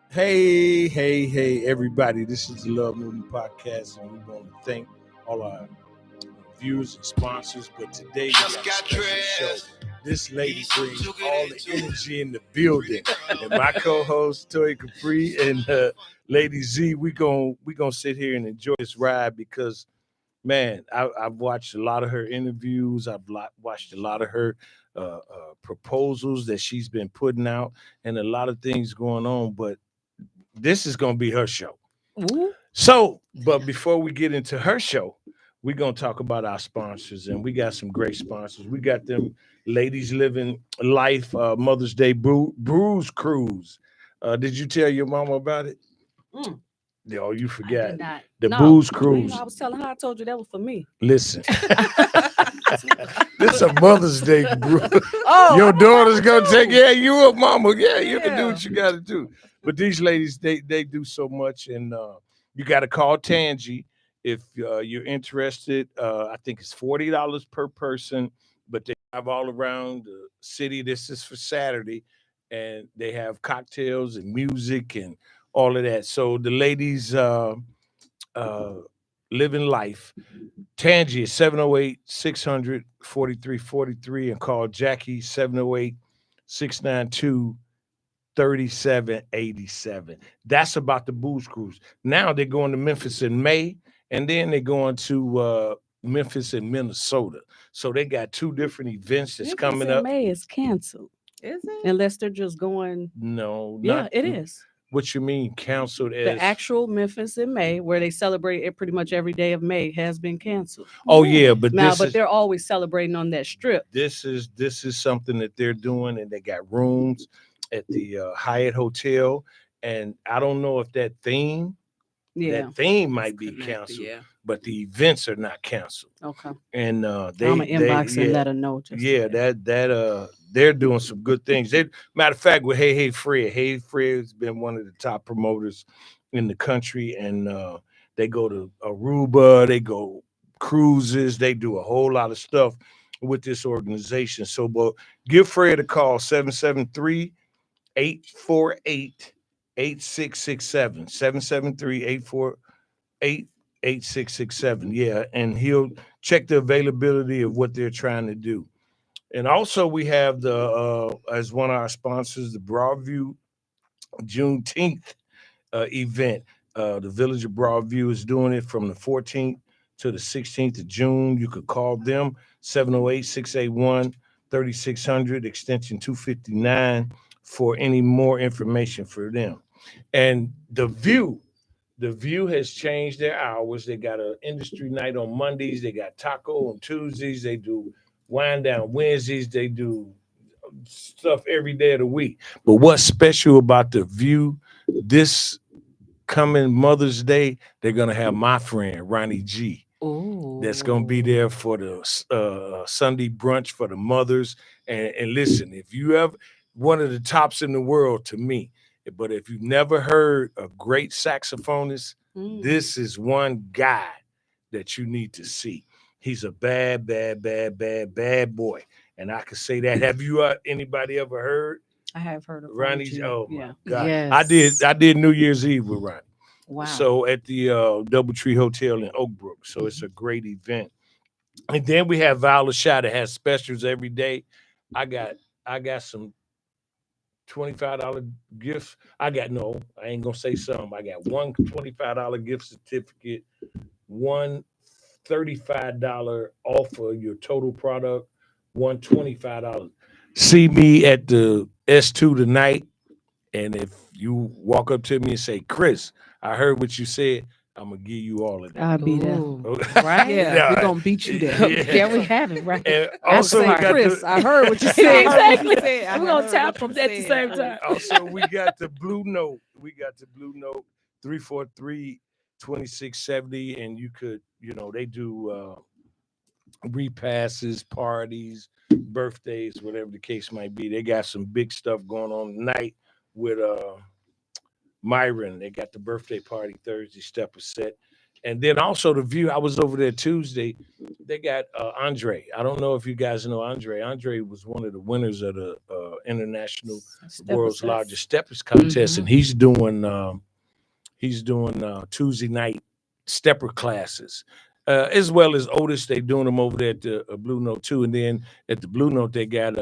Hey, everybody. This is the Love Movie Podcast, and we want to thank all our viewers and sponsors. But today we got a special show. This lady brings all the energy in the building. And my co-host, Toy Capri, and Lady Z, we gonna sit here and enjoy this ride because, man, I've watched a lot of her interviews. I've watched a lot of her proposals that she's been putting out and a lot of things going on. But this is going to be her show. Ooh. So, but before we get into her show, we're going to talk about our sponsors, and we got some great sponsors. We got them ladies living life, Mother's Day Brews Cruise. Did you tell your mama about it? Oh, you forgot. The Booze Cruise. I was telling her, I told you that was for me. Listen. This a Mother's Day brew. Your daughter's going to take you up, mama. Yeah, you can do what you got to do. But these ladies, they do so much, and you got to call Tangi if you're interested. I think it's $40 per person, but they have all around the city. This is for Saturday, and they have cocktails and music and all of that. So the ladies living life. Tangi is 708-600-4343 and call Jackie 708-692-3787. That's about the Booze Cruise. Now they're going to Memphis in May, and then they're going to Memphis in Minnesota. So they got two different events that's coming up. May is canceled. Is it? Unless they're just going. No, yeah, it is. What you mean canceled? The actual Memphis in May, where they celebrate it pretty much every day of May, has been canceled. Oh yeah, but they're always celebrating on that strip. This is something that they're doing, and they got rooms at the Hyatt Hotel, and I don't know if that theme might be canceled, but the events are not canceled. Okay, and I'm gonna inbox and let her know. They're doing some good things. Matter of fact, with Hey Fred. Hey Fred's been one of the top promoters in the country, and they go to Aruba, they go cruises, they do a whole lot of stuff with this organization. So, but give Fred a call, 773-848-8667, 773-848-8667. Yeah, and he'll check the availability of what they're trying to do. And also we have the as one of our sponsors, the Broadview Juneteenth event. The Village of Broadview is doing it from the 14th to the 16th of June. You could call them 708-681-3600, extension 259 for any more information for them. And the View has changed their hours. They got an industry night on Mondays. They got taco on Tuesdays. They do Wind Down Wednesdays. They do stuff every day of the week. But what's special about the View this coming Mother's Day, they're going to have my friend, Ronnie G. Ooh. That's going to be there for the Sunday brunch for the mothers. And listen, if you ever, one of the tops in the world to me, but if you've never heard a great saxophonist, this is one guy that you need to see. He's a bad boy. And I can say that. Have you anybody ever heard? I have heard of Ronnie. Oh my God. Yes. I did New Year's Eve with Ronnie. Wow. So at the Doubletree Hotel in Oak Brook. So it's a great event. And then we have Viola Shaw that has specials every day. I got some $25 gifts. I ain't gonna say some. I got one $25 gift certificate, one $35 off of your total product, one $25. See me at the S2 tonight, and if you walk up to me and say, Chris, I heard what you said, I'm gonna give you all of that. I'll be there. Right? Yeah, we're gonna beat you there. Yeah, we have it, right? And also, Chris, I heard what you said. Exactly. We're gonna tap them at the same time. Also, we got the Blue Note. 343-2670, and you could, they do repasses, parties, birthdays, whatever the case might be. They got some big stuff going on tonight with Myron. They got the birthday party Thursday, step a set. And then also the View. I was over there Tuesday. They got Andre. I don't know if you guys know Andre. Andre was one of the winners of the international world's largest steppers contest, and he's doing Tuesday night stepper classes. As well as Otis, they doing them over there at the Blue Note too, and then at the Blue Note they got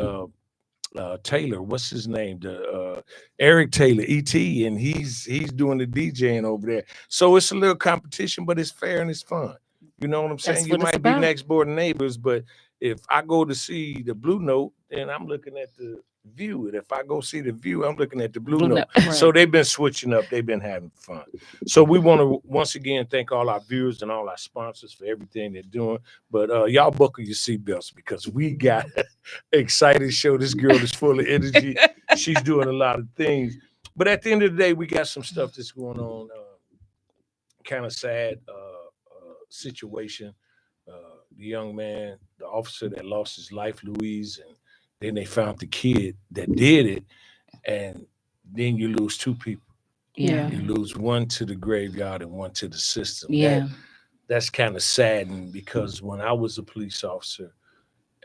Taylor, what's his name? The Eric Taylor, ET, and he's doing the DJing over there. So it's a little competition, but it's fair and it's fun. You know what I'm saying? You might be next door neighbors, but if I go to see the Blue Note, then I'm looking at the View. And if I go see the View, I'm looking at the Blue Note. Right. So they've been switching up. They've been having fun. So we want to once again thank all our viewers and all our sponsors for everything they're doing. But y'all buckle your seatbelts because we got an excited show. This girl is full of energy. She's doing a lot of things. But at the end of the day, we got some stuff that's going on. Kind of sad situation. The young man, the officer that lost his life, Louise, and then they found the kid that did it, and then you lose two people. Yeah. You lose one to the graveyard and one to the system. Yeah. That's kind of saddening because when I was a police officer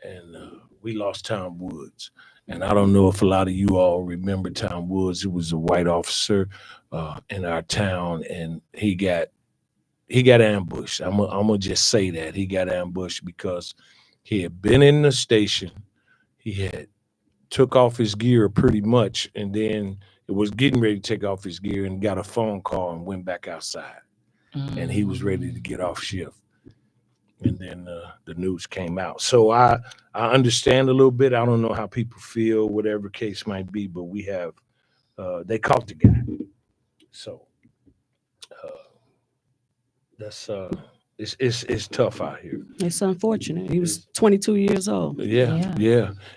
and we lost Tom Woods, and I don't know if a lot of you all remember Tom Woods. He was a white officer in our town, and he got ambushed. I'm gonna just say that he got ambushed because he had been in the station. He had took off his gear pretty much, and then it was getting ready to take off his gear and got a phone call and went back outside. And he was ready to get off shift. And then the news came out. So I understand a little bit. I don't know how people feel, whatever case might be, but we have they caught the guy. So that's it's tough out here. It's unfortunate. He was 22 years old. Yeah.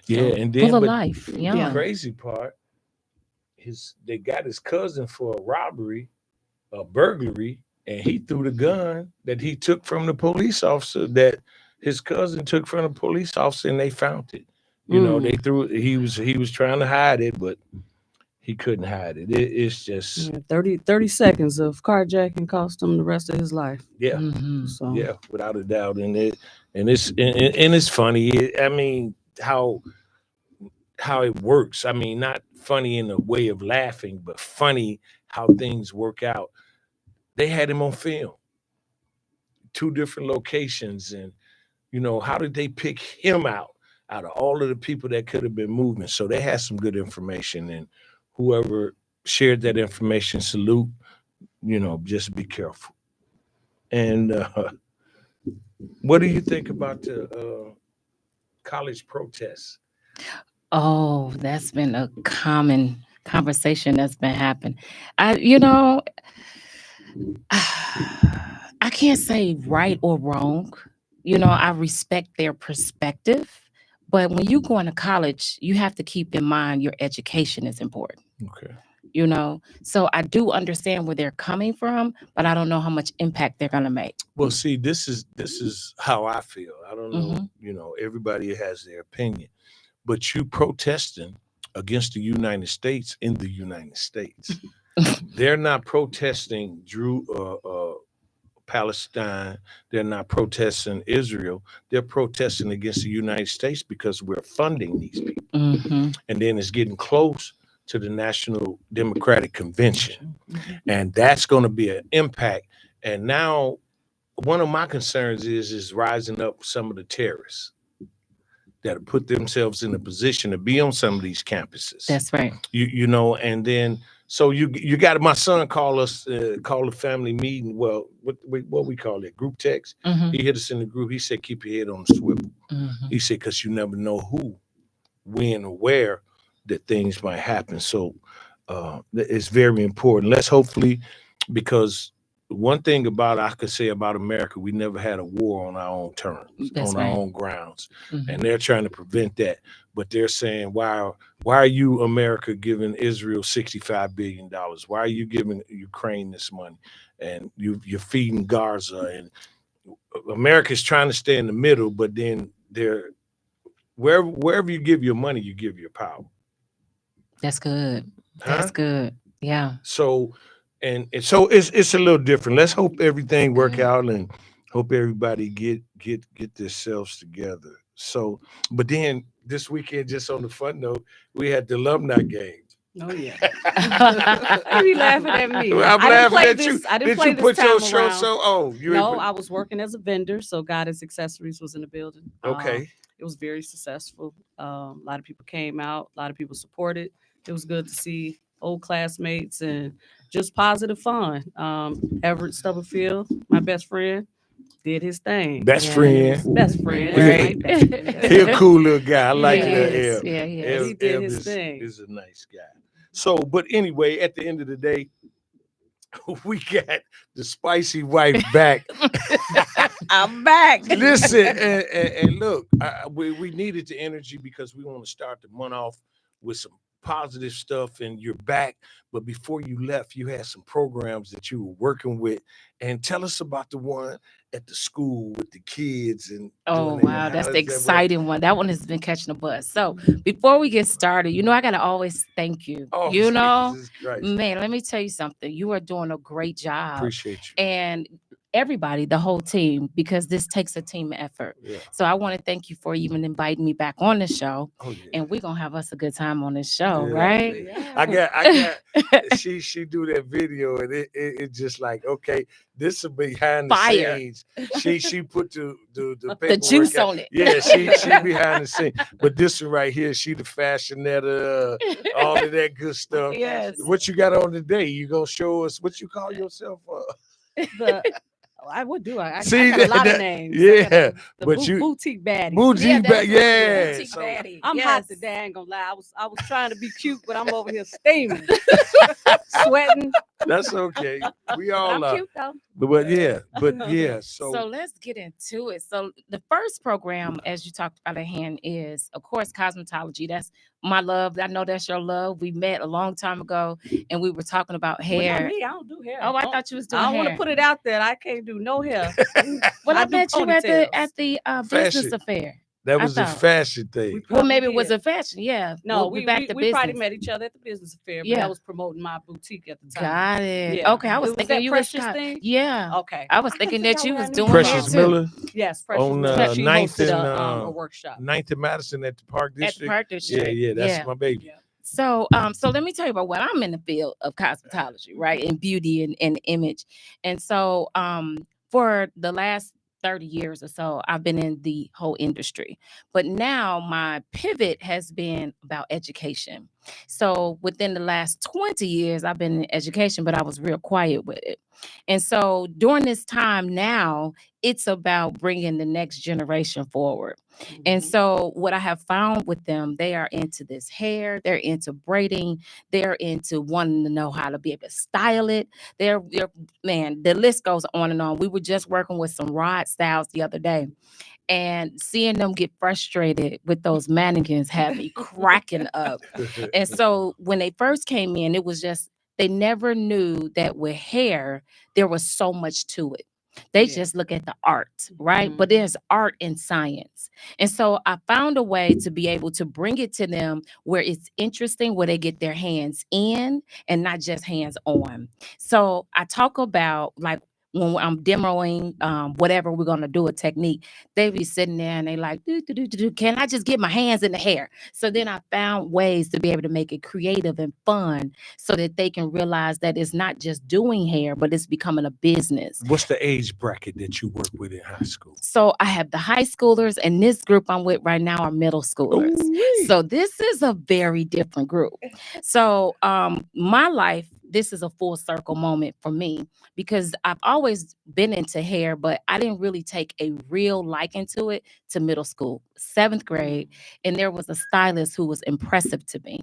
And then full of life. Yeah. The crazy part is they got his cousin for a robbery, a burglary, and he threw the gun that he took from the police officer that his cousin took from the police officer, and they found it. You know, they threw it. He was trying to hide it, but he couldn't hide it. It's just 30 seconds of carjacking cost him the rest of his life. Yeah. So yeah, without a doubt. And it's funny. I mean, how it works. I mean, not funny in a way of laughing, but funny how things work out. They had him on film, 2 different locations, and you know, how did they pick him out of all of the people that could have been moving? So they had some good information, and whoever shared that information, salute. You know, just be careful. And what do you think about the college protests? Oh, that's been a common conversation that's been happening. I can't say right or wrong. You know, I respect their perspective, but when you go into college, you have to keep in mind your education is important. Okay. You know, so I do understand where they're coming from, but I don't know how much impact they're going to make. Well, see, this is how I feel. I don't know, you know, everybody has their opinion, but you protesting against the United States in the United States. They're not protesting Palestine. They're not protesting Israel. They're protesting against the United States because we're funding these people. And then it's getting close to the National Democratic Convention. And that's going to be an impact. And now one of my concerns is rising up some of the terrorists that have put themselves in a position to be on some of these campuses. That's right. You know, and then so you got my son call us, call a family meeting. Well, what we call it, group text. He hit us in the group. He said, keep your head on the swivel. He said, because you never know who, when, or where that things might happen. So it's very important. Let's hopefully, because one thing I could say about America, we never had a war on our own terms, our own grounds. And they're trying to prevent that. But they're saying, why are you, America, giving Israel $65 billion? Why are you giving Ukraine this money? And you're feeding Gaza. And America's trying to stay in the middle, but then wherever you give your money, you give your power. That's good. Huh? That's good. Yeah. So and so it's a little different. Let's hope everything work out and hope everybody get themselves together. So, but then this weekend, just on the fun note, we had the alumni game. Oh yeah. Why you laughing at me? Well, I'm I didn't laughing play at you. this. I didn't Did play you this put your time show around. so? Oh, you No, ain't I was working as a vendor, so Goddess Accessories was in the building. okay. It was very successful. A lot of people came out. A lot of people supported. It was good to see old classmates and just positive fun. Everett Stubblefield, my best friend, did his thing. Best Yeah. friend. Best friend. Right. Best friend. He a cool little guy. I like He that. is. Ev. Yeah, he Ev, is. He did Ev his is, thing. is a nice guy. So, but anyway, at the end of the day, we got the spicy wife back. I'm back. Listen, and look, we needed the energy because we want to start the month off with some positive stuff, and you're back. But before you left, you had some programs that you were working with, and tell us about the one at the school with the kids. And Oh, doing that. wow. How That's does the that work? exciting one. That one has been catching a buzz. So before we get started, I got to always thank you. Oh, Jesus Christ. Man, let me tell you something. You are doing a great job. Appreciate you. And everybody, the whole team, because this takes a team effort. Yeah. So I want to thank you for even inviting me back on the show. Oh, yeah. And we're gonna have us a good time on this show, Yeah. right? Yeah. I got she do that video, and it just like, okay, this is behind the Fire. scenes. She put the The paperwork juice out. on it. Yeah, she behind the scene. But this one right here, she the fashionetta, all of that good stuff. Yes. What you got on today? You gonna show us what you call yourself? I would do. I See, got a lot that- of names. yeah, I got the but you- boutique baddie. Bougie that's back, what it is. yeah. Boutique So- baddie. I'm Yes. hot today. I ain't gonna lie. I was trying to be cute, but I'm over here steaming, sweating. That's okay. We all I'm are. cute though. But yeah. So So let's get into it. So the first program, as you talked about at hand, is of course cosmetology. That's my love. I know that's your love. We met a long time ago, and we were talking about Well, not hair. me. I don't do hair. Oh, I thought you was doing I don't want to hair. put it out there. I can't do no hair. Well, I do met you ponytails. at the business Fashion. affair. that I was a thought- fashion thing. Well, maybe it Probably was did. a fashion. Yeah. No, we we back to probably business. met each other at the business affair. But Yeah. I was promoting my boutique at the time. Got it. Yeah. Okay, I was Was thinking that you Precious was thing? Yeah. Okay. I was I thinking couldn't that figure you out was why I doing knew Precious hair too. Miller Yes, Precious on Miller. She 9th hosted and a workshop. 9th and Madison at the Park At the District. Park District. Yeah, that's my baby. Yeah. So so let me tell you about what I'm in the field of cosmetology, right? And beauty and image. And so for the last 30 years or so, I've been in the whole industry. But now my pivot has been about education. So within the last 20 years, I've been in education, but I was real quiet with it. And so during this time now, it's about bringing the next generation forward. And Mhm. so what I have found with them, they are into this hair, they're into braiding, they're into wanting to know how to be able to style it. They're man, the list goes on and on. We were just working with some rod styles the other day, and seeing them get frustrated with those mannequins had me cracking up. And so when they first came in, it was just they never knew that with hair there was so much to it. They Yeah. just look at the art, right? But Mhm. there's art in science. And so I found a way to be able to bring it to them where it's interesting, where they get their hands in and not just hands on. So I talk about like when I'm demoing whatever we're gonna do a technique, they be sitting there and they like, can I just get my hands in the hair? So then I found ways to be able to make it creative and fun so that they can realize that it's not just doing hair, but it's becoming a business. What's the age bracket that you work with in high school? So I have the high schoolers, and this group I'm with right now are middle schoolers. Ooh-wee. So this is a very different group. So my life, this is a full circle moment for me because I've always been into hair, but I didn't really take a real liking to it to middle school, 7th grade. And there was a stylist who was impressive to me.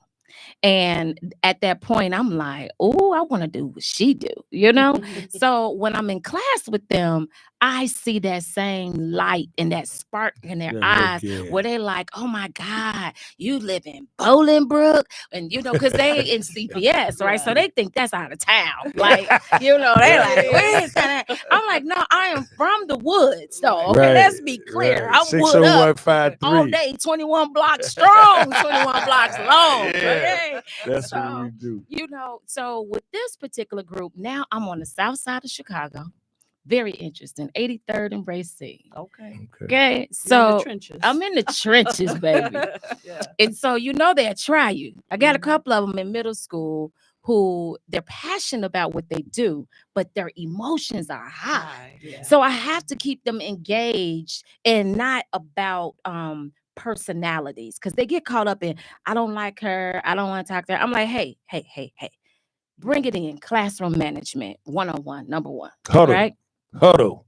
And at that point, I'm like, oh, I want to do what she do, you know? So when I'm in class with them, I see that same light and that spark in their eyes where they like, oh my God, you live in Bolingbrook. And, because they in CPS, right? So they think that's out of town. Like, they like, where's that? I'm like, no, I am from the woods, though. Okay, Right, let's be clear. right. I'm wood up 60153. all day, 21 blocks strong, 21 blocks long. Yeah. Okay. That's what So, we do. so with this particular group, now I'm on the south side of Chicago. Very interesting. 83rd and Racine. Okay. Okay. Okay. You're in the So trenches. I'm in the trenches, baby. Yeah. And so they'll try you. I got a Mhm. couple of them in middle school who they're passionate about what they do, but their emotions are high. Yeah. So I have to keep them engaged and not about personalities, because they get caught up in, I don't like her, I don't want to talk to her. I'm like, hey, hey, hey, hey, bring it in. Classroom management 101, number one. Huddle. Right? Huddle.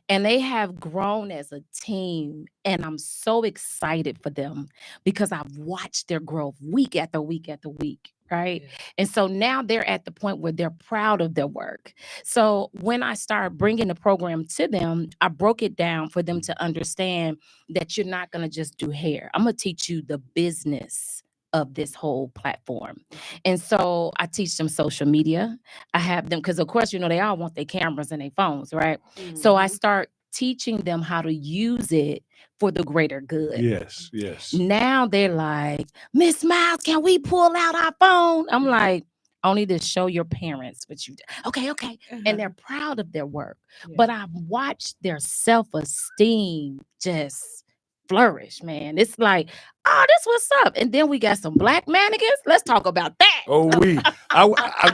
And they have grown as a team, and I'm so excited for them because I've watched their growth week after week after week, right? Yeah. And so now they're at the point where they're proud of their work. So when I started bringing the program to them, I broke it down for them to understand that you're not going to just do hair. I'm going to teach you the business of this whole platform. And so I teach them social media. I have them, because of course, they all want their cameras and their phones, right? So I Mhm. start teaching them how to use it for the greater good. Yes, yes. Now they're like, Miss Miles, can we pull out our phone? I'm like, only to show your parents what you did. Okay, okay. And they're proud of their work. Yeah. But I've watched their self-esteem just flourish, man. It's like, oh, this what's up. And then we got some black mannequins. Let's talk about that.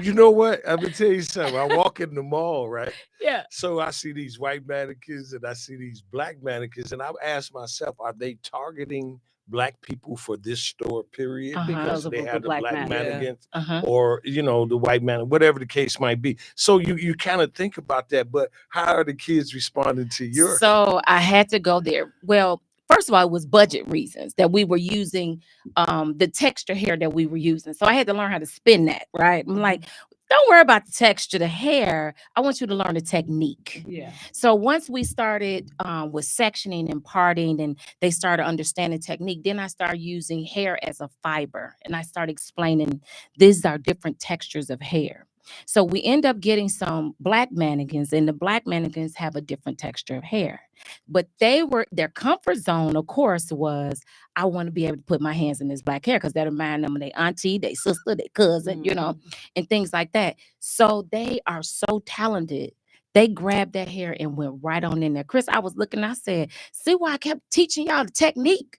You know what? I'm gonna tell you something. I walk in the mall, right? Yeah. So I see these white mannequins and I see these black mannequins, and I ask myself, are they targeting black people for this store period Uh-huh. because Because of they the have the black black mannequin. Yeah. mannequins, Uh-huh. or the white man, whatever the case might be. So you kind of think about that, but how are the kids responding to your? So I had to go there. Well, first of all, it was budget reasons that we were using the texture hair that we were using. So I had to learn how to spin that, right? I'm like, don't worry about the texture, the hair. I want you to learn the technique. Yeah. So once we started with sectioning and parting, and they started understanding technique, then I started using hair as a fiber, and I started explaining these are different textures of hair. So we end up getting some black mannequins, and the black mannequins have a different texture of hair. But their comfort zone, of course, was, I want to be able to put my hands in this black hair because that remind them of their auntie, their sister, their cousin, and things like that. So they are so talented. They grabbed that hair and went right on in there. Chris, I was looking, I said, see why I kept teaching y'all the technique?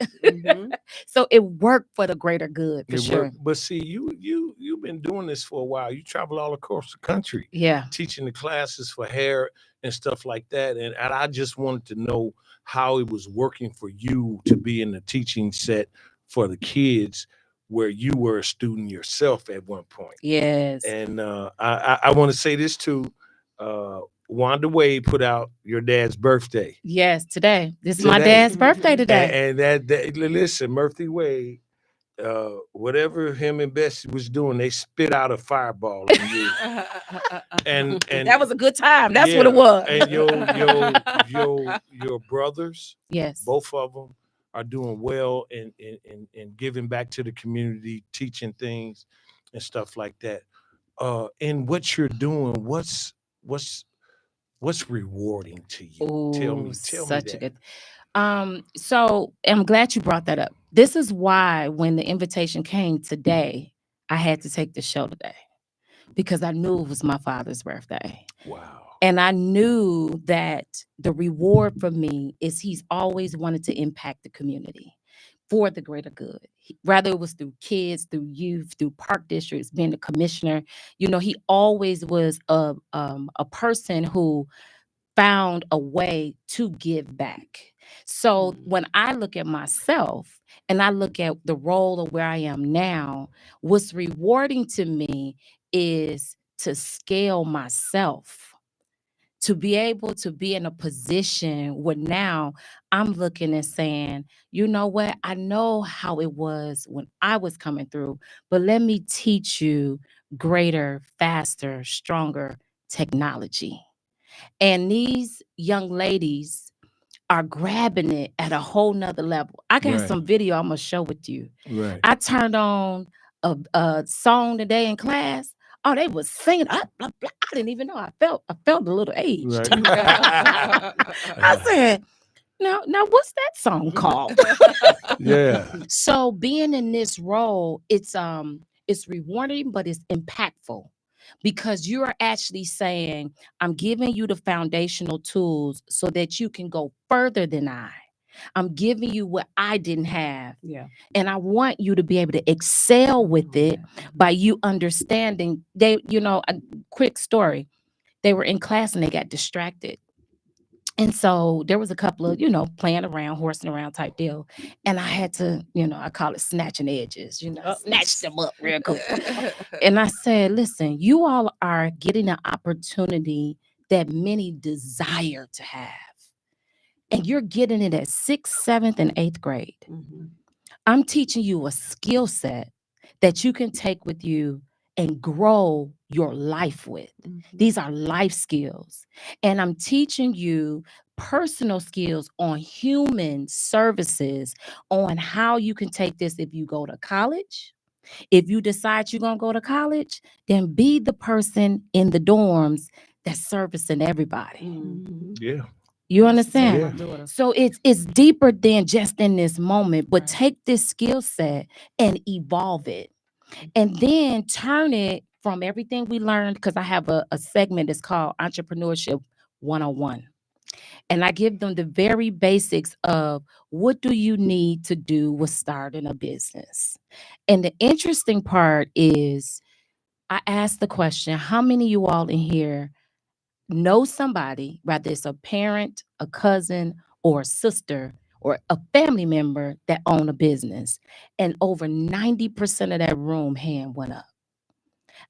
So it worked for the greater good, for sure. But see, you've been doing this for a while. You travel all across the country, Yeah. teaching the classes for hair and stuff like that. And I just wanted to know how it was working for you to be in the teaching set for the kids, where you were a student yourself at one point. Yes. And I want to say this too. Wanda Wade put out your dad's birthday. Yes, today. This is my dad's birthday today. And that listen, Murphy Wade, whatever him and Bessie was doing, they spit out a fireball on you. and that was a good time. That's what it was. And your brothers, yes, both of them are doing well and giving back to the community, teaching things and stuff like that. And what you're doing, what's rewarding to you? Ooh, tell me such that. a good. So I'm glad you brought that up. This is why when the invitation came today, I had to take the show today, because I knew it was my father's birthday. Wow. And I knew that the reward for me is he's always wanted to impact the community for the greater good. Whether it was through kids, through youth, through park districts, being a commissioner, he always was a person who found a way to give back. So when I look at myself and I look at the role of where I am now, what's rewarding to me is to scale myself, to be able to be in a position where now I'm looking and saying, you know what? I know how it was when I was coming through, but let me teach you greater, faster, stronger technology. And these young ladies are grabbing it at a whole nother level. I got some video I'm going to show with you. Right. I turned on a song today in class. Oh, they was singing. Blah, blah, blah. I didn't even know. I felt a little aged. Right. I said, Now what's that song called? Yeah. So being in this role, it's rewarding, but it's impactful because you are actually saying, I'm giving you the foundational tools so that you can go further than I. I'm giving you what I didn't have. Yeah. And I want you to be able to excel with it by you understanding. A quick story. They were in class and they got distracted. And so there was a couple of, playing around, horsing around type deal. And I had to, I call it snatching edges, snatch them up real quick. And I said, listen, you all are getting an opportunity that many desire to have. And you're getting it at 6th, 7th, and 8th grade. Mhm. I'm teaching you a skill set that you can take with you and grow your life with. Mhm. These are life skills. And I'm teaching you personal skills on human services, on how you can take this if you go to college. If you decide you're going to go to college, then be the person in the dorms that's servicing everybody. Mhm. Yeah. You I used to tell understand? Yeah. my daughter. So it's deeper than just in this moment, but Right. take this skill set and evolve it. And then turn it from everything we learned, because I have a segment that's called Entrepreneurship 101. And I give them the very basics of what do you need to do with starting a business. And the interesting part is I asked the question, how many of you all in here know somebody, whether it's a parent, a cousin, or a sister, or a family member that own a business? And over 90% of that room hand went up.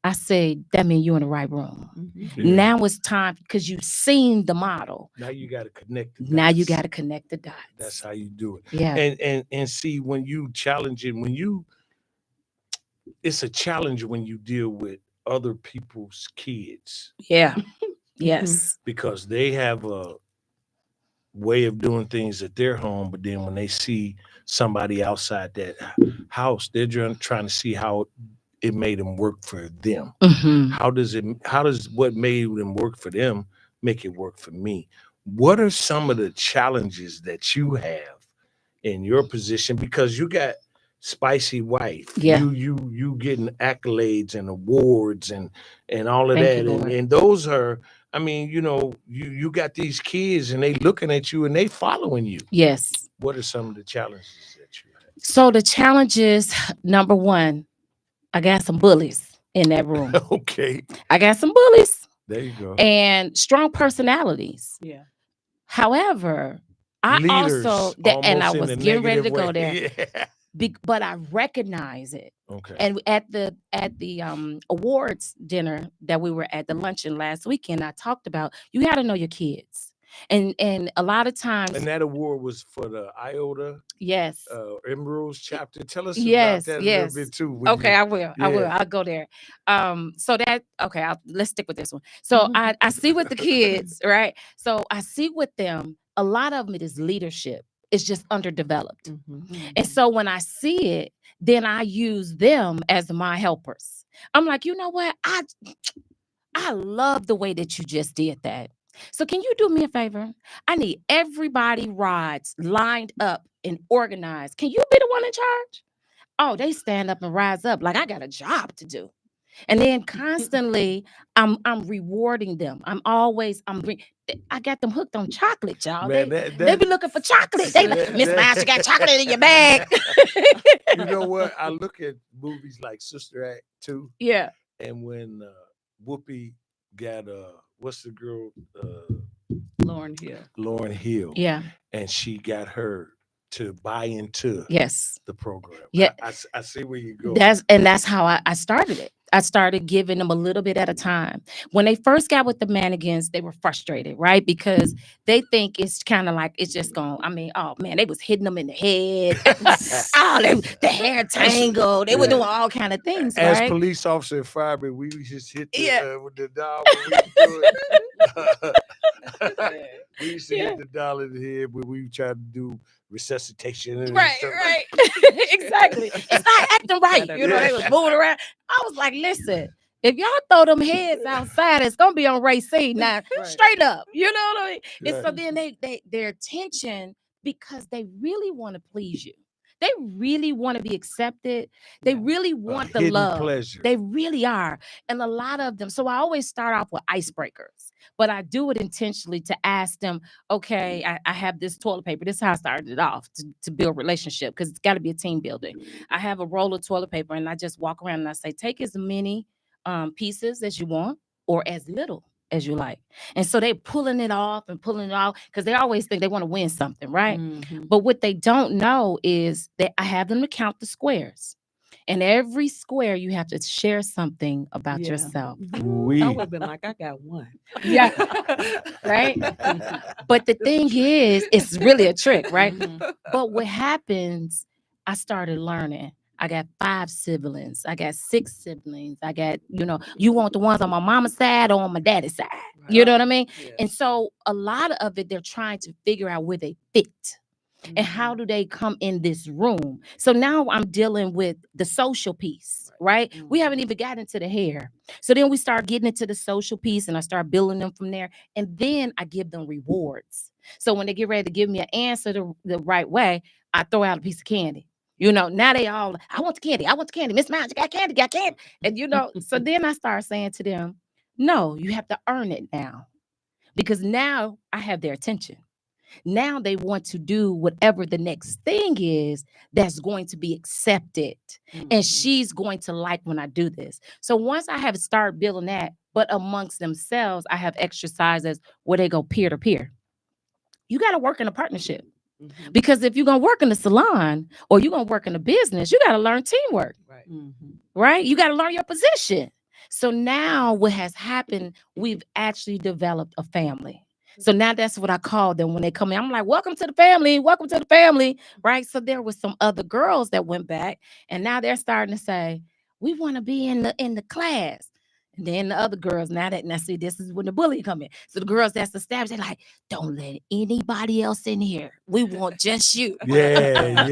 I said, that means you're in the right room. Mhm. Yeah. Now it's time because you've seen the model. Now you got to connect. Now you got to connect the dots. That's how you do it. Yeah. And see, when you challenge it, it's a challenge when you deal with other people's kids Yeah. Yes. because they have a way of doing things at their home, but then when they see somebody outside that house, they're trying to see how it made them work for them. Mhm. How does what made them work for them make it work for me? What are some of the challenges that you have in your position? Because you got spicy wife, Yeah. you getting accolades and awards and all of Thank you, that, Lord. and those are, I mean, you got these kids and they looking at you and they following you. Yes. What are some of the challenges that you have? So the challenge is, number one, I got some bullies in that room. Okay, I got some bullies there you go. and strong personalities. Yeah. However, I Leaders, also and I almost in was a getting ready to negative go way. there, Yeah. but I recognize it. Okay. And at the awards dinner that we were at, the luncheon last weekend, I talked about you got to know your kids, and a lot of times, And that award was for the IOTA yes, Emeralds chapter. Tell us about yes, that a little yes. bit too. When Okay, you, I will. yeah. I'll go there. So that okay, let's stick with this one. So I see with the kids, right? So I see with them, a lot of it is leadership. It's just underdeveloped. Mhm. And so when I see it, then I use them as my helpers. I'm like, you know what? I love the way that you just did that. So can you do me a favor? I need everybody rides lined up and organized. Can you be the one in charge? Oh, they stand up and rise up like I got a job to do. And then constantly I'm rewarding them. I got them hooked on chocolate, y'all. Man, They be looking for chocolate. They like, Miss Miles, you got chocolate in your bag. you know what? I look at movies like Sister Act 2, Yeah. and when Whoopi got what's the girl Lauren Hill. Lauren Hill, Yeah. and she got her to buy into Yes. the program. Yeah. I see where you go. That's how I started it. I started giving them a little bit at a time. When they first got with the mannequins, they were frustrated, right? Because they think it's kind of like it's just going. I mean, oh man, they was hitting them in the head. The hair tangle. They were doing all kind of things, As right? police officer and fireman, we just hit Yeah. with the dollar. We used to hit the dollar in the head when we tried to do resuscitation. And Right, stuff. right. Exactly. It's not acting right. They was moving around. I was like, listen, If y'all throw them heads outside, it's gonna be on Racine now, Right. straight up. You know what I mean? And so Right. then their attention, because they really want to please you. They really want to be accepted. They Yeah. really A want the hidden love. pleasure. They really are. And a lot of them. So I always start off with icebreakers, but I do it intentionally to ask them, okay, I have this toilet paper. This is how I started it off to build relationship, because it's got to be a team building. I have a roll of toilet paper and I just walk around and I say, take as many pieces as you want or as little as you like. And so they pulling it off because they always think they want to win something, right? Mhm. But what they don't know is that I have them to count the squares. And every square you have to share something about Yeah. yourself. I We. would have been like, I got one. Yeah. Right? But the thing is, it's really a trick, right? Mhm. But what happens, I started learning. I got 5 siblings. I got 6 siblings. I got, you want the ones on my mama's side or on my daddy's side. You know what I mean? Yeah. And so a lot of it, they're trying to figure out where they fit and how Mhm. do they come in this room. So now I'm dealing with the social piece, right? We haven't even gotten into the hair. So then we start getting into the social piece and I start building them from there. And then I give them rewards. So when they get ready to give me an answer the right way, I throw out a piece of candy. Now they all, I want the candy. I want the candy. Miss Miles, you got candy, got candy. And so then I start saying to them, no, you have to earn it now. Because now I have their attention. Now they want to do whatever the next thing is that's going to be accepted. And Mhm. she's going to like when I do this. So once I have started building that, but amongst themselves, I have exercises where they go peer to peer. You got to work in a partnership. Mhm. Because if you're going to work in the salon or you're going to work in a business, you got to learn teamwork, Right. Mhm. right? You got to learn your position. So now what has happened, we've actually developed a family. So now that's what I call them when they come in. I'm like, welcome to the family, right? So there was some other girls that went back and now they're starting to say, we want to be in the class. And then the other girls, now see, this is when the bully come in. So the girls that's established, they're like, don't let anybody else in here. We want just you. Yeah.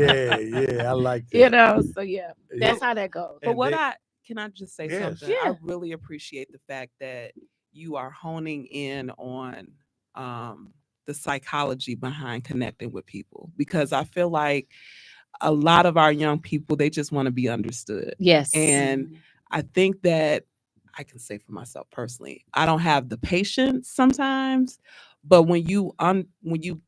I like that. So yeah, Yeah. that's how that goes. But And they- can I just say Yes. something? I Yeah. really appreciate the fact that you are honing in on the psychology behind connecting with people, because I feel like a lot of our young people, they just want to be understood. Yes. And I think that I can say for myself personally, I don't have the patience sometimes, but when you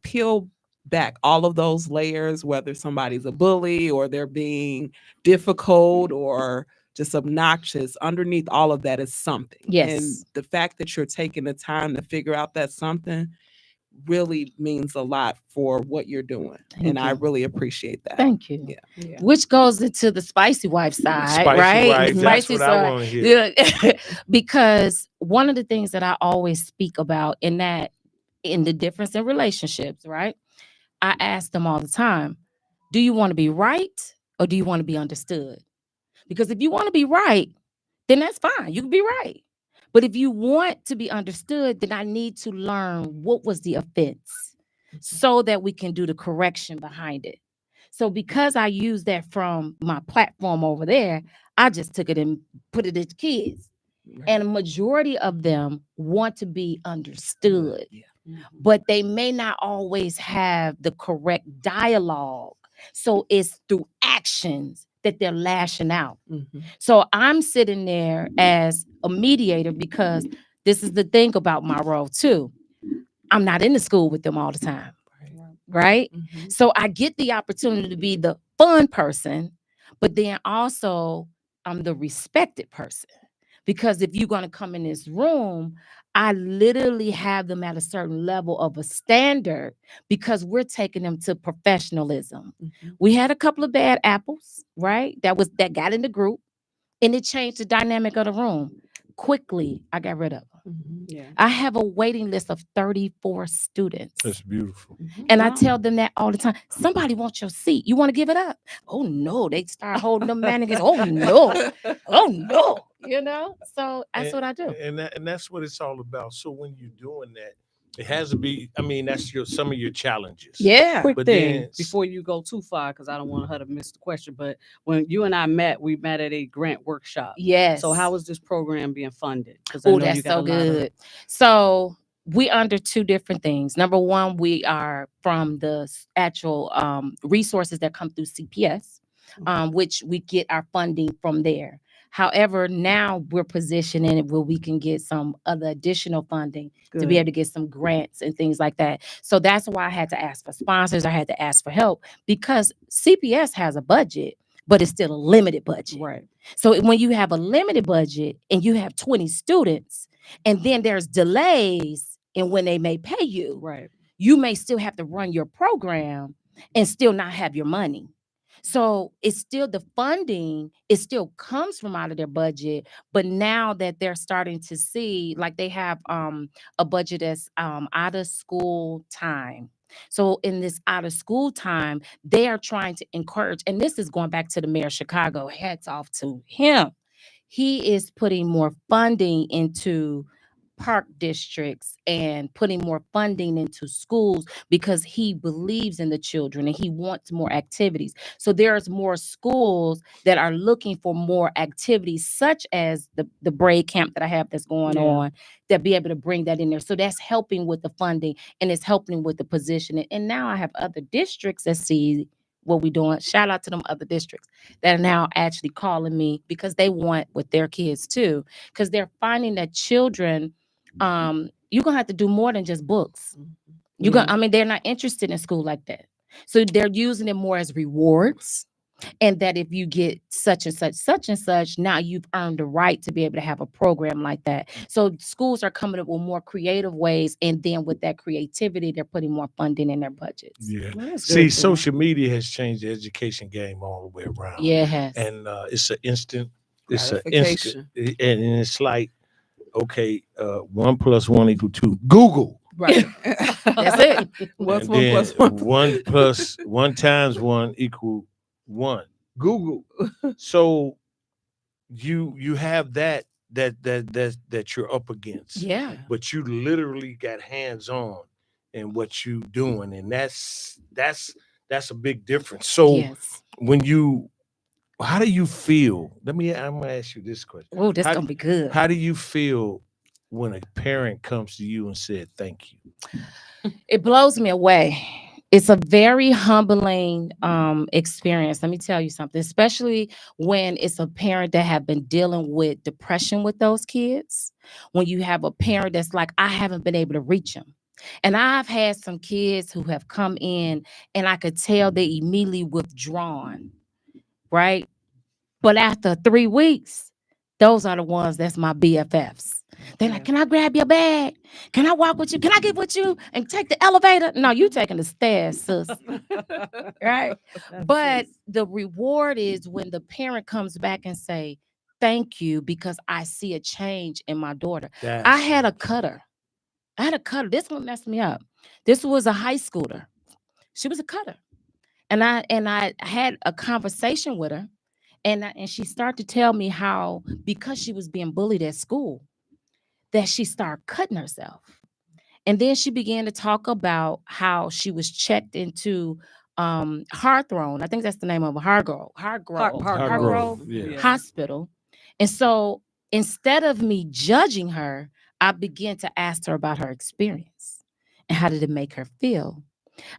peel back all of those layers, whether somebody's a bully or they're being difficult or just obnoxious, underneath all of that is something. Yes. And the fact that you're taking the time to figure out that something really means a lot for what you're doing. Thank I you. really appreciate that. Thank you. Yeah. Yeah. Which goes into the spicy wife side, Spicy right? wife, The that's spicy what I side. want to hear. Yeah. Because one of the things that I always speak about in the difference in relationships, right? I ask them all the time, do you want to be right or do you want to be understood? Because if you want to be right, then that's fine. You can be right. But if you want to be understood, then I need to learn what was the offense so that we can do the correction behind it. So because I use that from my platform over there, I just took it and put it at kids. And a majority of them want to be understood, but they may not always have the correct dialogue. So it's through actions that they're lashing out. Mhm. So I'm sitting there as a mediator because this is the thing about my role too. I'm not in the school with them all the time, right? Mhm. So I get the opportunity to be the fun person, but then also I'm the respected person. Because if you're going to come in this room, I literally have them at a certain level of a standard because we're taking them to professionalism. Mhm. We had a couple of bad apples, right? That got in the group and it changed the dynamic of the room. Quickly, I got rid of them. Mhm. Yeah. I have a waiting list of 34 students. That's beautiful. And I tell them that all the time. Somebody wants your seat. You want to give it up? Oh no. They start holding them mannequins. Oh no. Oh no. So that's what I do. And that's what it's all about. So when you're doing that, It has to be. I mean, that's some of your challenges. Yeah. Quick But thing then before you go too far, because I don't want her to miss the question. But when you and I met, we met at a grant workshop. Yes. So how is this program being funded? Because I Oh, know you that's got so a lot of. good. So we under two different things. Number one, we are from the actual resources that come through CPS, which we get our funding from there. However, now we're positioning it where we can get some other additional funding to be Good. able to get some grants and things like that. So that's why I had to ask for sponsors. I had to ask for help because CPS has a budget, but it's still a limited budget. Right. So when you have a limited budget and you have 20 students, and then there's delays in when they may pay you, Right. you may still have to run your program and still not have your money. So it's still the funding, it still comes from out of their budget. But now that they're starting to see, like they have a budget that's out of school time. So in this out of school time, they are trying to encourage, and this is going back to the mayor of Chicago. Hats off to him. He is putting more funding into park districts and putting more funding into schools because he believes in the children and he wants more activities. So there's more schools that are looking for more activities, such as the braid camp that I have that's going Yeah. on, that be able to bring that in there. So that's helping with the funding and it's helping with the positioning. And now I have other districts that see what we're doing. Shout out to them other districts that are now actually calling me because they want with their kids too, because they're finding that children, you're gonna have to do more than just books. You're Yeah. gonna, I mean, they're not interested in school like that. So they're using it more as rewards. And that if you get such and such, such and such, now you've earned the right to be able to have a program like that. So schools are coming up with more creative ways. And then with that creativity, they're putting more funding in their budgets. yeah. Well, that's See, good to know. social media has changed the education game all the way around. Yeah, it has. And it's an instant. It's an Gratification. instant, and it's like, okay, 1 + 1 = 2. Google. Right. That's it. What's And one then plus one? 1 + 1 = 1. Google. So you have that you're up against, Yeah. but you literally got hands on in what you doing, and that's a big difference. So Yes. when you, how do you feel? I'm gonna ask you this question. Oh, that's How, gonna be good. how do you feel when a parent comes to you and said thank you? It blows me away. It's a very humbling experience. Let me tell you something, especially when it's a parent that have been dealing with depression with those kids. When you have a parent that's like, I haven't been able to reach them. And I've had some kids who have come in and I could tell they immediately withdrawn, right? But after 3 weeks, those are the ones that's my BFFs. They're like, Yeah. can I grab your bag? Can I walk with you? Can I get with you and take the elevator? No, you taking the stairs, sis. Right? But the reward is when the parent comes back and say, thank you, because I see a change in my daughter. I had a cutter. This one messed me up. This was a high schooler. She was a cutter. And I had a conversation with her. And she started to tell me how, because she was being bullied at school, that she started cutting herself. And then she began to talk about how she was checked into Hawthorne. I think that's the name of a Hargrove Hargrove, yeah. Hospital. And so instead of me judging her, I began to ask her about her experience and how did it make her feel.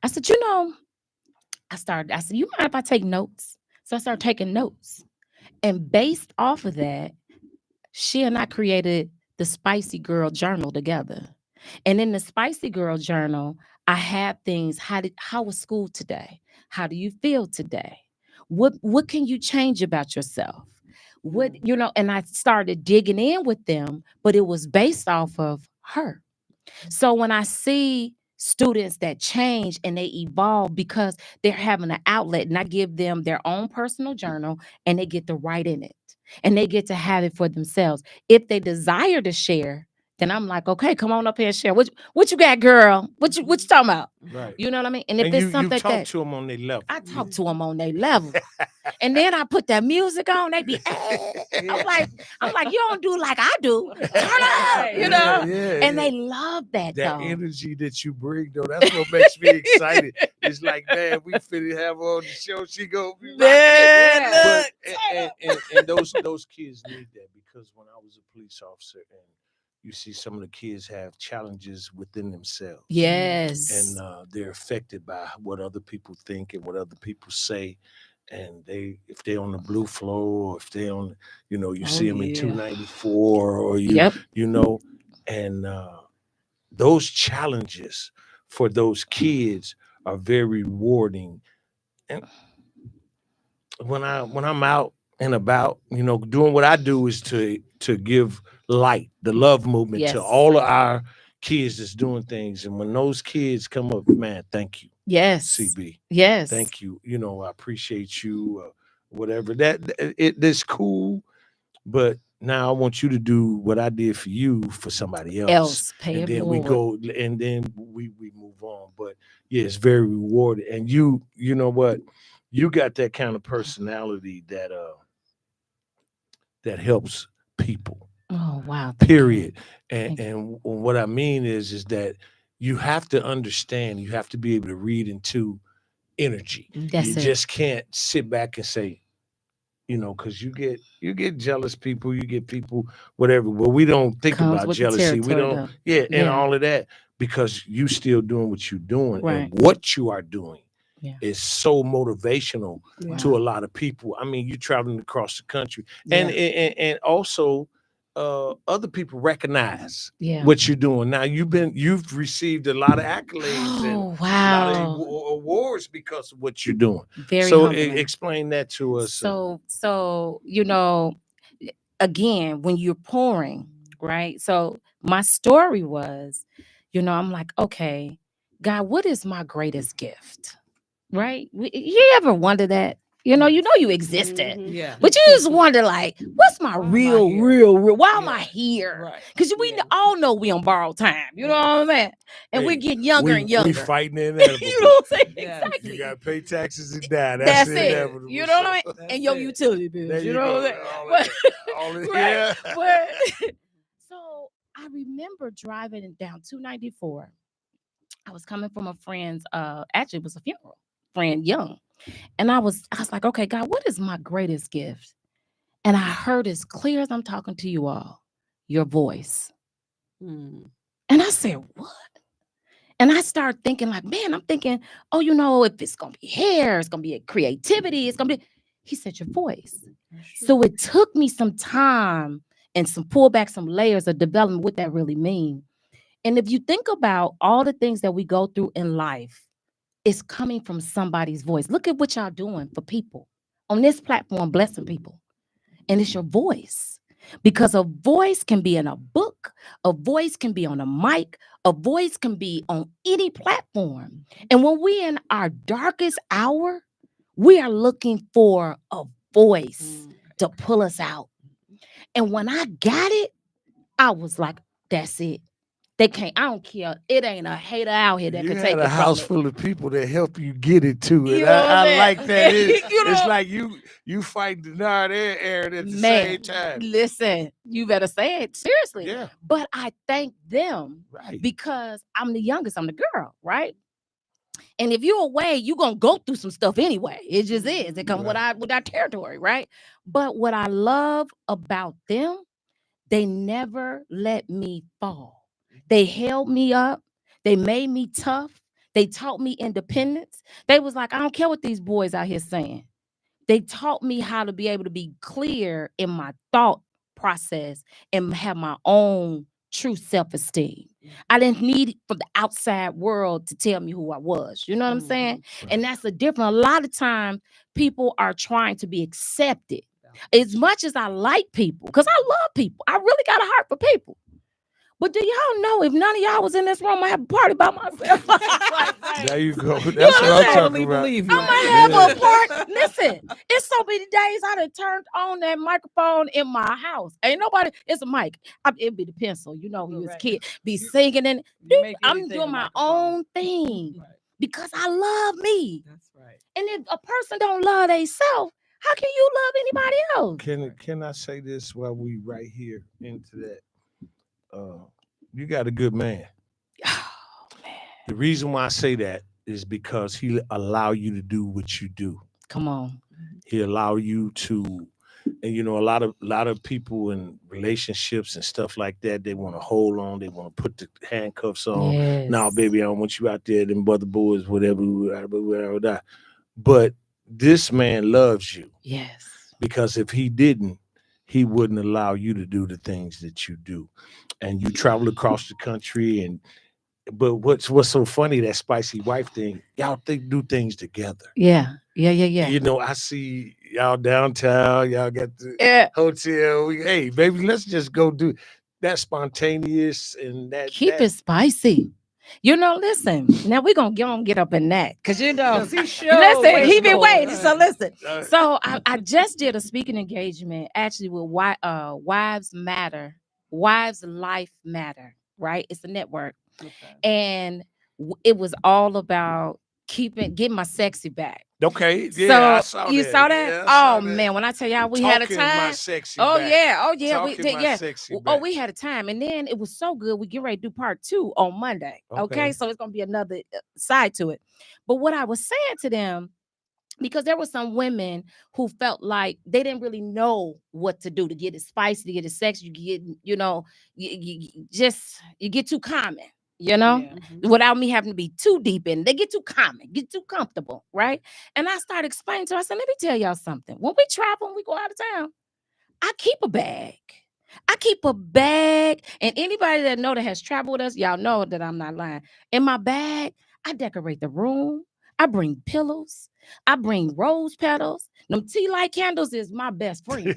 I said, I said, you mind if I take notes? So I started taking notes. And based off of that, she and I created the Spicy Girl Journal together. And in the Spicy Girl Journal, I have things. How was school today? How do you feel today? What can you change about yourself? And I started digging in with them, but it was based off of her. So when I see students that change and they evolve because they're having an outlet, and I give them their own personal journal and they get to write in it and they get to have it for themselves. If they desire to share, then I'm like, okay, come on up here and share. What you got, girl? What you talking about? Right. You know what I mean? And if And it's you something talk that to them on their level. I talk to them on their level. And then I put that music on, they be, I'm like, you don't do like I do. Turn up, you know? And they love that That though. energy that you bring, though, that's what makes me excited. It's like, man, we finna have her on the show. She gonna be rocking it. And those kids need that, because when I was a police officer, and you see some of the kids have challenges within themselves. Yes. And they're affected by what other people think and what other people say. And if they're on the blue floor, or if they're on, you see them in 294, or and those challenges for those kids are very rewarding. And when I'm out and about, doing what I do is to give light, the love movement, to all of our kids that's doing things. And when those kids come up, man, thank you. Yes. CB. Yes. Thank you. I appreciate you. Whatever. That's cool. But now I want you to do what I did for you for somebody else. Pay and it then forward. we go, and then we move on. But yeah, it's very rewarding. And you know what? You got that kind of personality that helps people. Oh wow. Period. And what I mean is that you have to understand, you have to be able to read into energy. Just can't sit back and say, because you get jealous people, you get people, whatever. But we don't think about jealousy. We don't, and all of that, because you still doing what you're doing, and what you are doing is so motivational to a lot of people. I mean, you're traveling across the country, and also other people recognize what you're doing. Now you've received a lot of accolades and a lot of awards because of what you're doing. Very so humbling. Explain that to us. So again, when you're pouring, right? So my story was, I'm like, okay, God, what is my greatest gift? Right? You ever wonder that? You existed. But you just wonder, like, what's my real? Why am I here? Because we all know we on borrowed time. You know what I'm saying? And we're getting younger and younger. We fighting inevitable. You know what I'm saying? Exactly. You gotta pay taxes and die. That's it. Inevitable. You know what I mean? And your utility bills. There You know what I'm saying? All of Right. But so I remember driving down 294. I was coming from a friend's, actually it was a funeral, friend young. And I was like, okay, God, what is my greatest gift? And I heard as clear as I'm talking to you all, your voice. And I said, what? And I started thinking like, man, I'm thinking, if it's going to be hair, it's going to be a creativity, it's going to be, he said, your voice. So it took me some time and some pullback, some layers of development, what that really means. And if you think about all the things that we go through in life, it's coming from somebody's voice. Look at what y'all doing for people on this platform, blessing people. And it's your voice. Because a voice can be in a book, a voice can be on a mic, a voice can be on any platform. And when we're in our darkest hour, we are looking for a voice to pull us out. And when I got it, I was like, that's it. They can't, I don't care. It ain't a hater out here that can take it from me. You had a house full of people that help you get it too. And I like that. It's like you fight the nard air at the same time. Listen, you better say it seriously. Yeah. But I thank them because I'm the youngest, I'm the girl, right? And if you're away, you're gonna go through some stuff anyway. It just is. It comes with our territory, right? But what I love about them, they never let me fall. They held me up. They made me tough. They taught me independence. They was like, I don't care what these boys out here saying. They taught me how to be able to be clear in my thought process and have my own true self-esteem. I didn't need for the outside world to tell me who I was. You know what I'm saying? And that's a different. A lot of times people are trying to be accepted. As much as I like people, because I love people. I really got a heart for people. But do y'all know if none of y'all was in this room, I have a party by myself? There you go. You That's what I'm understand? talking about. Believe I'm you. gonna have a party. Listen, it's so many days I done turned on that microphone in my house. Ain't nobody. It's a mic. It'd be the pencil. You know, when you was a kid, be singing and You make I'm anything doing a my microphone. own thing Right. because I love me. That's right. And if a person don't love themselves, how can you love anybody else? Can I say this while we right here into that? You got a good man. Oh, man. The reason why I say that is because he allow you to do what you do. Come on. He allow you to, and you know, a lot of people in relationships and stuff like that, they want to hold on, they want to put the handcuffs on. Yes. Now, baby, I don't want you out there, them brother boys, whatever. But this man loves you Yes. because if he didn't, he wouldn't allow you to do the things that you do. And you travel across the country but what's so funny, that spicy wife thing, y'all do things together. Yeah. You know, I see y'all downtown, y'all got the Yeah. hotel. Hey, baby, let's just go do that spontaneous and Keep it spicy. You know, listen. Now we're gonna get up in that. Cause you know, Because he showed listen, he been Westmore. waiting. So listen. Uh, So I just did a speaking engagement actually with Wives Matter, Wives Life Matter, right? It's a network. Okay. And it was all about getting my sexy back. okay, yeah, So I saw you that. saw that? Yeah, I saw Oh that. man, when I tell y'all we had a Talking my time. sexy Oh back. yeah, we Talking did. my Yeah. sexy Oh, back. we had a time, and then it was so good. We get ready to do part 2 on Monday. Okay. Okay, so it's gonna be another side to it. But what I was saying to them, because there were some women who felt like they didn't really know what to do to get it spicy, to get it sexy. You get, you know, you get too common, you know, Yeah. without me having to be too deep in. They get too common, get too comfortable, right? And I started explaining to her. I said, let me tell y'all something. When we travel, when we go out of town, I keep a bag. I keep a bag, and anybody that has traveled with us, y'all know that I'm not lying. In my bag, I decorate the room. I bring pillows. I bring rose petals. Them tea light candles is my best friend.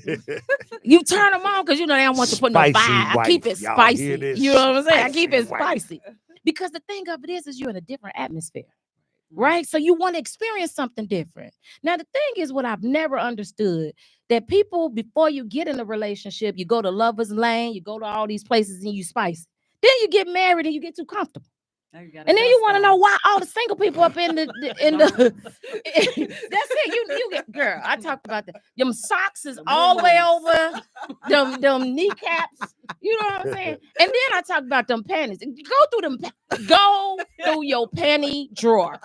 You turn them on because you know they don't want you to put no Spicy fire. I keep wife, it y'all hear spicy. this? You know what I'm saying? I keep it Spicy wife. spicy because the thing of it is you're in a different atmosphere. Right? So you want to experience something different. Now, the thing is, what I've never understood, that people, before you get in a relationship, you go to Lover's Lane, you go to all these places and you spice. Then you get married and you get too comfortable. Now you got a And then you vest want to on. know why all the single people up in the that's it. You get, girl. I talked about that. Them socks is all the way over. Them kneecaps. You know what I'm saying? And then I talked about them panties. Go through your panty drawer.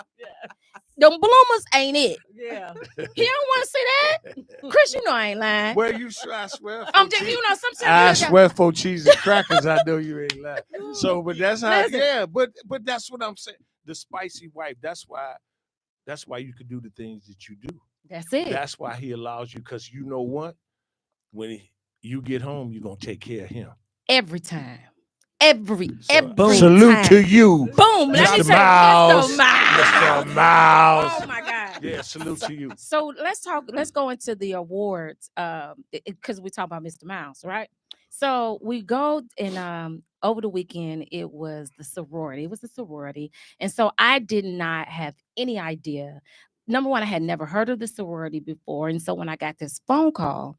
Them bloomers ain't it. Yeah. He don't want to see that. Chris, you know I ain't lying. Well, I swear. I'm just, you know, sometimes I you swear for cheese and crackers, I know you ain't lying. So, but that's how, Listen. yeah. But that's what I'm saying. The spicy wife. That's why you could do the things that you do. That's it. That's why he allows you, because you know what? When you get home, you're gonna take care of him. Every time. Every Salute time. to you. Boom. Let me Mr. say, Miles. Mr. Miles. Mr. Miles. Oh my God. Yeah, salute to you. So let's go into the awards. Because we talk about Mr. Miles, right? So we go and over the weekend it was the sorority. It was the sorority. And so I did not have any idea. Number one, I had never heard of the sorority before. And so when I got this phone call,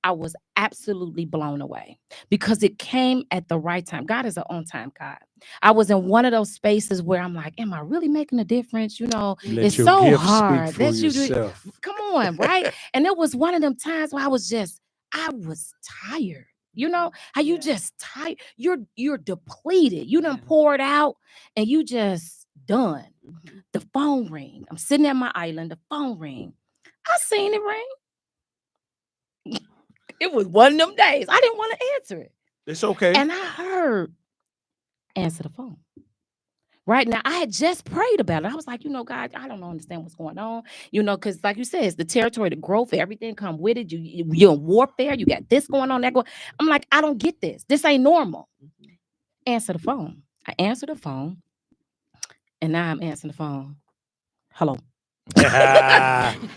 I was absolutely blown away because it came at the right time. God is an on-time God. I was in one of those spaces where I'm like, am I really making a difference? You know, Let it's your so gift hard. speak for That's yourself. come on, right? And it was one of them times where I was tired. You know how you just tired, you're depleted. You done poured out and you just done. The phone ring. I'm sitting at my island, the phone ring. I seen it ring. It was one of them days. I didn't want to answer it. It's okay. And I heard, answer the phone. Right now, I had just prayed about it. I was like, you know, God, I don't understand what's going on. You know, because like you said, it's the territory, the growth, everything come with it. You're in warfare. You got this going on, that going. I'm like, I don't get this. This ain't normal. Answer the phone. I answered the phone, and now I'm answering the phone. Hello.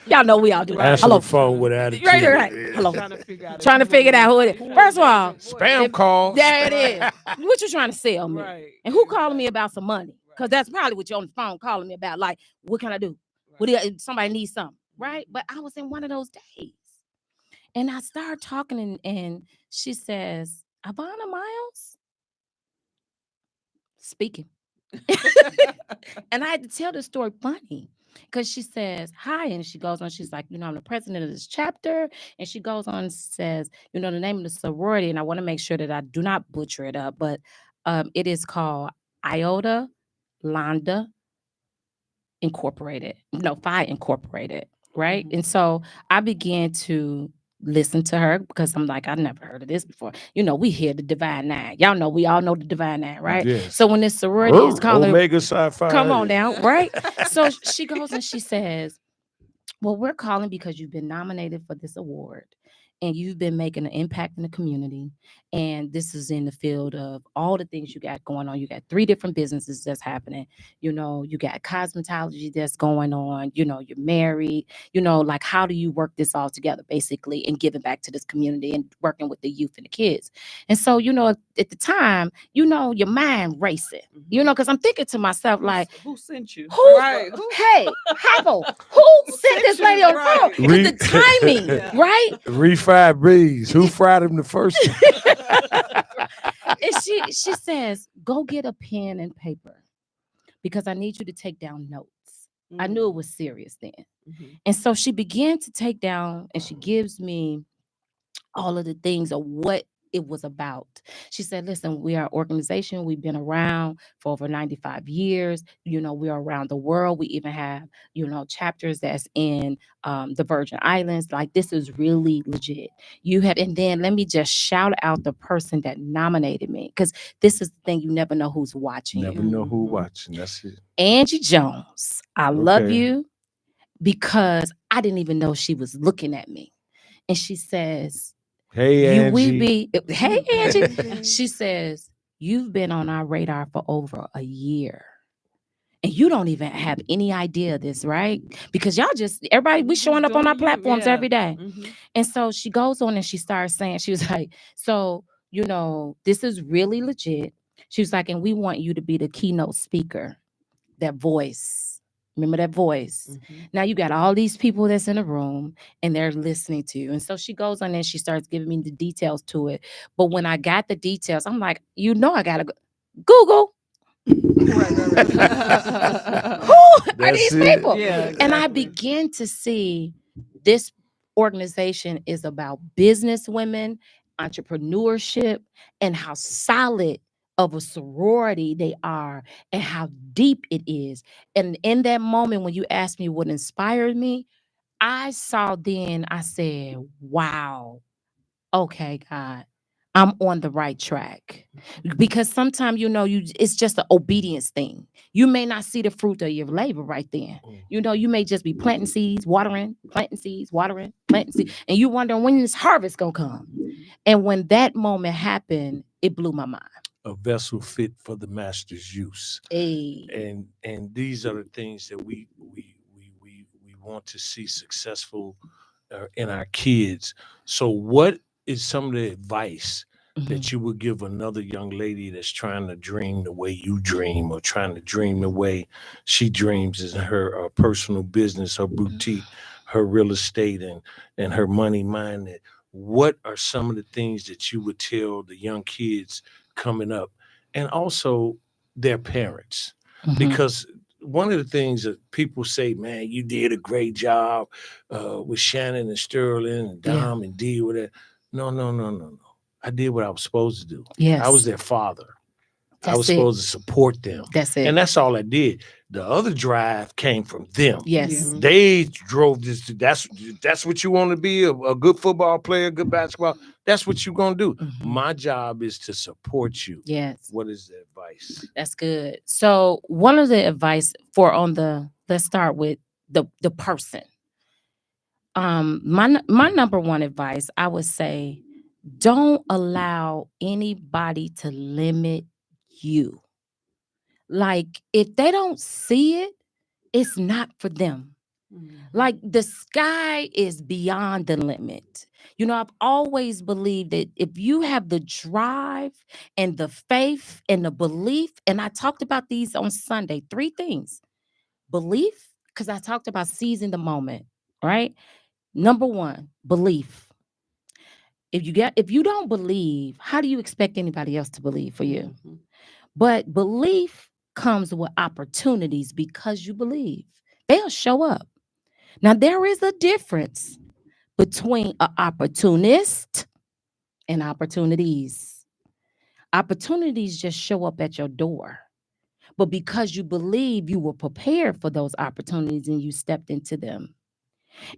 Y'all know we all do. Right. Answer Hello. the phone with attitude. Right. Hello. Trying to figure out. Trying to figure out who it is. First of all, Spam calls. there it is. What you trying to sell me? Right. And who calling me about some money? Because that's probably what you on the phone calling me about. Like, what can I do? What do you, somebody needs something, right? But I was in one of those days. And I started talking, and she says, Ivana Miles speaking. And I had to tell the story funny because she says, hi. And she goes on, she's like, I'm the president of this chapter. And she goes on and says, the name of the sorority. And I want to make sure that I do not butcher it up, but it is called Iota Lambda Incorporated. No, Phi Incorporated. Right. Mm-hmm. And so I began to listen to her because I'm like, I've never heard of this before. We hear the Divine Nine. Y'all know, we all know the Divine Nine, right? Yes. So when this sorority is called Omega Psi Phi. come on now, right? So she goes and she says, well, we're calling because you've been nominated for this award and you've been making an impact in the community. And this is in the field of all the things you got going on. You got 3 different businesses that's happening. You got cosmetology that's going on. You're married. Like, how do you work this all together, basically, and giving back to this community and working with the youth and the kids? And so, at the time, your mind racing, because I'm thinking to myself, like, who sent you? Right. Hey, Happle, who sent this lady on the phone? Because the timing, right? Refried bees. Who fried him the first time? And she says, go get a pen and paper because I need you to take down notes. Mm-hmm. I knew it was serious then. Mm-hmm. And so she began to take down, and she gives me all of the things of what it was about. She said, listen, we are an organization. We've been around for over 95 years. We are around the world. We even have, chapters that's in the Virgin Islands. Like, this is really legit. And then let me just shout out the person that nominated me, because this is the thing. You never know who's watching. Never know who's watching. That's it. Angie Jones, I love you, because I didn't even know she was looking at me. And she says, hey, Angie. Hey, Angie. She says, you've been on our radar for over a year. And you don't even have any idea of this, right? Because y'all everybody, we showing up on our platforms every day. Mm-hmm. And so she goes on and she starts saying, she was like, so, this is really legit. She was like, and we want you to be the keynote speaker, that voice. Remember that voice. Mm-hmm. Now you got all these people that's in the room and they're listening to you. And so she goes on and she starts giving me the details to it. But when I got the details, I'm like, I got to go. Google. Right. Who are these people? Yeah, exactly. And I begin to see this organization is about business women, entrepreneurship, and how solid of a sorority they are and how deep it is. And in that moment, when you asked me what inspired me, I said, wow, okay, God, I'm on the right track. Because sometimes, it's just an obedience thing. You may not see the fruit of your labor right then. You may just be planting seeds, watering, planting seeds, watering, planting seeds. And you wonder when this harvest gonna come. And when that moment happened, it blew my mind. A vessel fit for the master's use. Hey. And these are the things that we want to see successful in our kids. So what is some of the advice that you would give another young lady that's trying to dream the way you dream, or trying to dream the way she dreams in her personal business, her boutique, her real estate, and her money minded? What are some of the things that you would tell the young kids coming up, and also their parents? Because one of the things that people say, man, you did a great job with Shannon and Sterling and Dom and Dee with that. No. I did what I was supposed to do. Yes. I was their father. That's I was supposed to support them. That's it. And that's all I did. The other drive came from them. Yes. They drove this. That's what you want to be, a good football player, good basketball. That's what you're going to do. My job is to support you. Yes. What is the advice? That's good. So one of the advice let's start with the person. My number one advice, I would say, don't allow anybody to limit you. Like, if they don't see it, it's not for them. Like the sky is beyond the limit. I've always believed that if you have the drive and the faith and the belief, and I talked about these on Sunday, 3 things. Belief, because I talked about seizing the moment, right? Number 1, belief. If you don't believe, how do you expect anybody else to believe for you? But belief comes with opportunities because you believe. They'll show up. Now, there is a difference between an opportunist and opportunities. Opportunities just show up at your door. But because you believe, you were prepared for those opportunities and you stepped into them.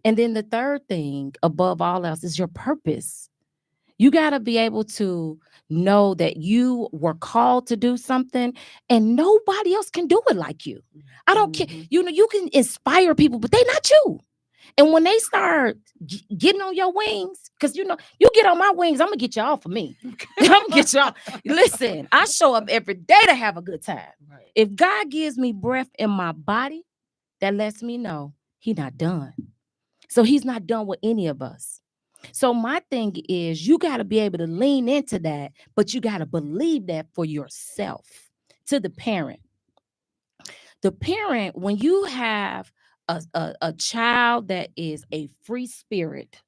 And then the third thing, above all else, is your purpose. You got to be able to know that you were called to do something and nobody else can do it like you. I don't care. You can inspire people, but they're not you. And when they start getting on your wings, because you get on my wings, I'm going to get you off of me. I'm going to get you off. Listen, I show up every day to have a good time. Right. If God gives me breath in my body, that lets me know he's not done. So he's not done with any of us. So my thing is you got to be able to lean into that, but you got to believe that for yourself. To the parent, when you have a child that is a free spirit,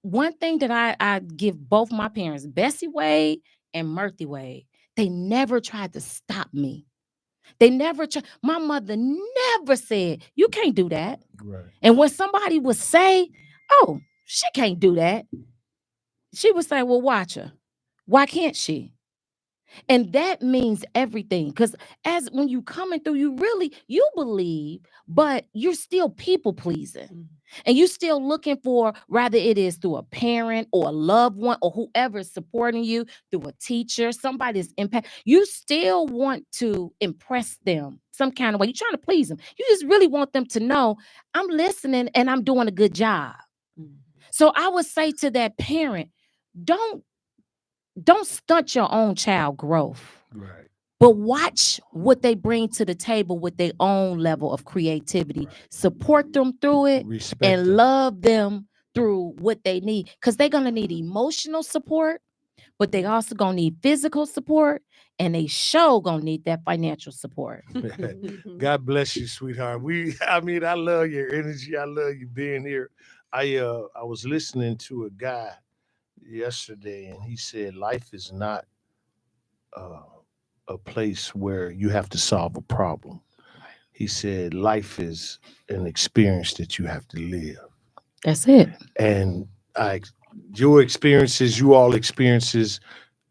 one thing that I give both my parents, Bessie Wade and Murthy Wade, they never tried to stop me. They never my mother never said, you can't do that. Right. And when somebody would say, oh, she can't do that, she would say, well, watch her. Why can't she? And that means everything. Because as when you coming through, you believe, but you're still people pleasing. And you're still looking for, rather it is through a parent or a loved one or whoever is supporting you, through a teacher, somebody's impact. You still want to impress them some kind of way. You're trying to please them. You just really want them to know, I'm listening and I'm doing a good job. So I would say to that parent, don't stunt your own child growth. Right. But watch what they bring to the table with their own level of creativity. Right. Support them through it. Respect and them. Love them through what they need. Because they're going to need emotional support, but they also going to need physical support, and they sure going to need that financial support. God bless you, sweetheart. I love your energy. I love you being here. I was listening to a guy yesterday, and he said life is not a place where you have to solve a problem. He said life is an experience that you have to live. That's it. And your experiences, you all experiences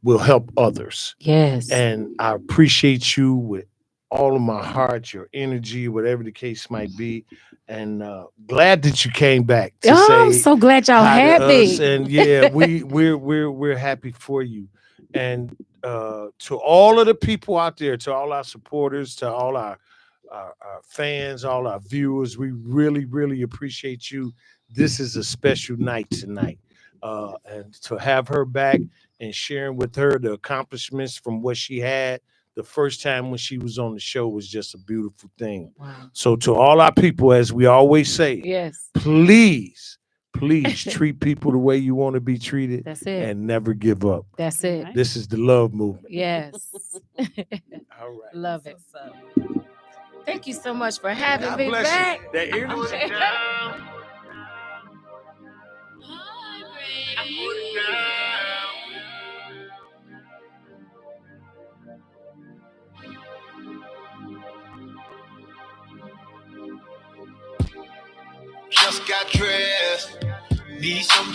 will help others. Yes. And I appreciate you with all of my heart, your energy, whatever the case might be. And glad that you came back to say I'm so glad y'all happy. And yeah, we're happy for you. And to all of the people out there, to all our supporters, to all our fans, all our viewers, we really, really appreciate you. This is a special night tonight. And to have her back and sharing with her the accomplishments from what she had the first time when she was on the show was just a beautiful thing. Wow. So to all our people, as we always say, yes, please treat people the way you want to be treated. That's it. And never give up. That's it. This is the love movement. Yes. All right. Love it. Thank you so much for having God me bless back. You. That energy. Just got dressed, need some